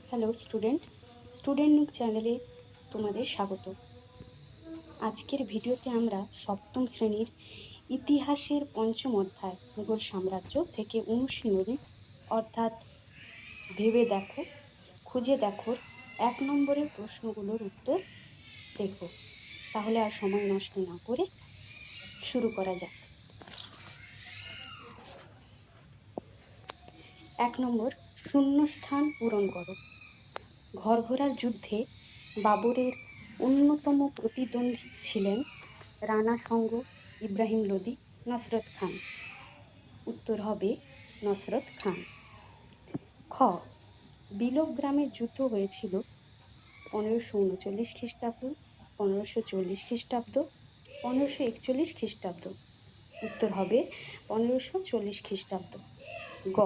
Hello student nook চ্যানেলে তোমাদের স্বাগত। আজকের ভিডিওতে আমরা সপ্তম শ্রেণীর ইতিহাসের পঞ্চম অধ্যায় মুঘল সাম্রাজ্য থেকে অনুশীলনী অর্থাৎ ভেবে দেখো খুঁজে দেখো 1 নম্বরের প্রশ্নগুলোর উত্তর দেখো। তাহলে আর সময় নষ্ট না করে শুরু করা যাক। 1 নম্বর, শূন্যস্থান পূরণ করো। ঘরঘরার যুদ্ধে বাবরের অন্যতম প্রতিদ্বন্দ্বী ছিলেন রানা সঙ্গ, ইব্রাহিম লোদি, নসরত খান। উত্তর হবে নসরত খান। খ, বিলোপ গ্রামের যুদ্ধ হয়েছিল 1539 খ্রিস্টাব্দ, 1540 খ্রিস্টাব্দ, 1541 খ্রিস্টাব্দ। উত্তর হবে 1540 খ্রিস্টাব্দ। গ,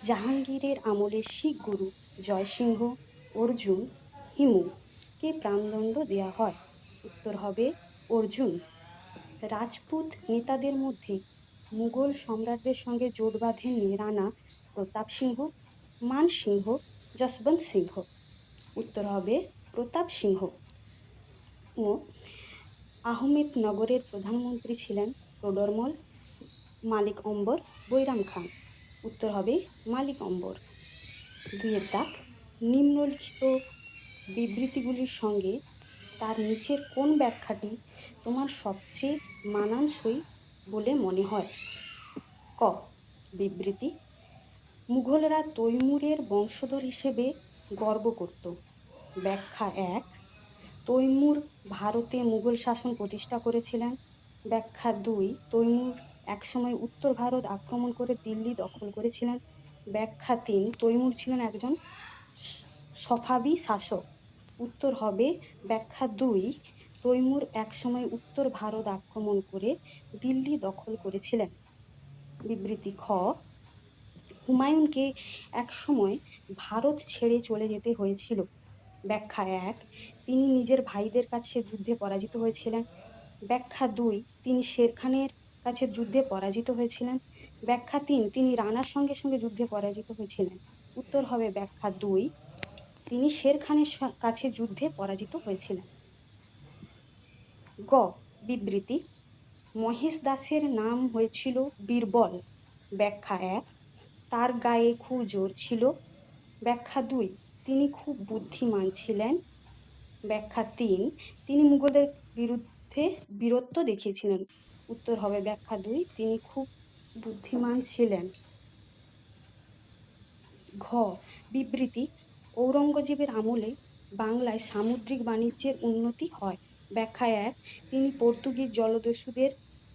জাহাঙ্গীরের আমলে শিখ গুরু জয়সিংহ, অর্জুন, হিমুকে প্রাণদণ্ড দেওয়া হয়। উত্তর হবে অর্জুন। রাজপুত নেতাদের মধ্যে মুঘল সম্রাটদের সঙ্গে জোট বাঁধেননি রানা প্রতাপ সিংহ, মান সিংহ, যশবন্ত সিংহ। উত্তর হবে প্রতাপ সিংহ। ও, আহমেদনগরের প্রধানমন্ত্রী ছিলেন টোডরমল, মালিক অম্বর, বৈরাম খান। উত্তর হবে মালিক অম্বর। 2 দাগ, নিম্নলিখিত বিবৃতিগুলির সঙ্গে তার নিচের কোন ব্যাখ্যাটি তোমার সবচেয়ে মানানসই বলে মনে হয়? ক, বিবৃতি, মুঘলরা তৈমুরের বংশধর হিসেবে গর্ব করত। ব্যাখ্যা 1, তৈমুর ভারতে মুঘল শাসন প্রতিষ্ঠা করেছিলেন। ব্যাখ্যা 2, তৈমুর একসময় উত্তর ভারত আক্রমণ করে দিল্লি দখল করেছিলেন। ব্যাখ্যা 3, তৈমুর ছিলেন একজন সফাবি শাসক। উত্তর হবে ব্যাখ্যা 2, তৈমুর একসময় উত্তর ভারত আক্রমণ করে দিল্লি দখল করেছিলেন। বিবৃতি খ, হুমায়ুনকে একসময় ভারত ছেড়ে চলে যেতে হয়েছিল। ব্যাখ্যা 1, তিনি নিজের ভাইদের কাছে যুদ্ধে পরাজিত হয়েছিলেন। ব্যাখ্যা 2, তিনি শের খানের কাছে যুদ্ধে পরাজিত হয়েছিলেন। ব্যাখ্যা 3, তিনি রানার সঙ্গে সঙ্গে যুদ্ধে পরাজিত হয়েছিলেন। উত্তর হবে ব্যাখ্যা 2, তিনি শের খানের কাছে যুদ্ধে পরাজিত হয়েছিলেন। গ, বিবৃতি, মহেশ দাসের নাম হয়েছিল বীরবল। ব্যাখ্যা 1, তার গায়ে খুব জোর ছিল। ব্যাখ্যা 2, তিনি খুব বুদ্ধিমান ছিলেন। ব্যাখ্যা 3, তিনি মুঘলদের বিরুদ্ধে বীরত্ব দেখিয়েছিলেন। উত্তর হবে ব্যাখ্যা 2, তিনি খুব বুদ্ধিমান ছিলেন। ঘ, বিবৃতি, ঔরঙ্গজেবের আমলে বাংলায় সামুদ্রিক বাণিজ্যের উন্নতি হয়। ব্যাখ্যা 1, তিনি পর্তুগিজ জলদস্যুদের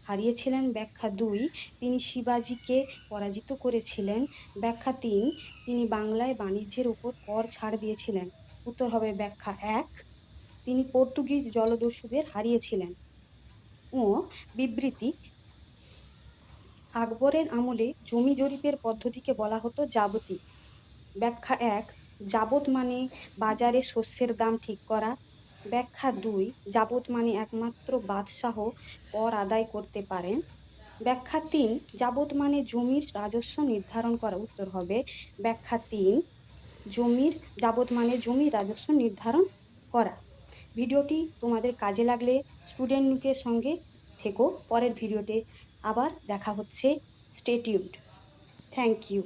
হারিয়েছিলেন। ব্যাখ্যা 2, তিনি শিবাজিকে পরাজিত করেছিলেন। ব্যাখ্যা 3, তিনি বাংলায় বাণিজ্যের উপর কর ছাড় দিয়েছিলেন। উত্তর হবে ব্যাখ্যা 1, তিনি পর্তুগিজ জলদস্যুদের হারিয়েছিলেন। ও, বিবৃতি, আকবরের আমলে জমি জরিপের পদ্ধতিকে বলা হতো যাবতি। ব্যাখ্যা 1, যাবত মানে বাজারে শস্যের দাম ঠিক করা। ব্যাখ্যা 2, যাবত মানে একমাত্র বাদশাহ কর আদায় করতে পারেন। ব্যাখ্যা 3, যাবত মানে জমির রাজস্ব নির্ধারণ করা। উত্তর হবে ব্যাখ্যা 3, যাবত মানে জমির রাজস্ব নির্ধারণ করা। ভিডিওটি তোমাদের কাজে লাগলে স্টুডেন্ট নুকের সঙ্গে থেকো। পরের ভিডিওতে আবার দেখা হচ্ছে। Stay tuned. Thank you.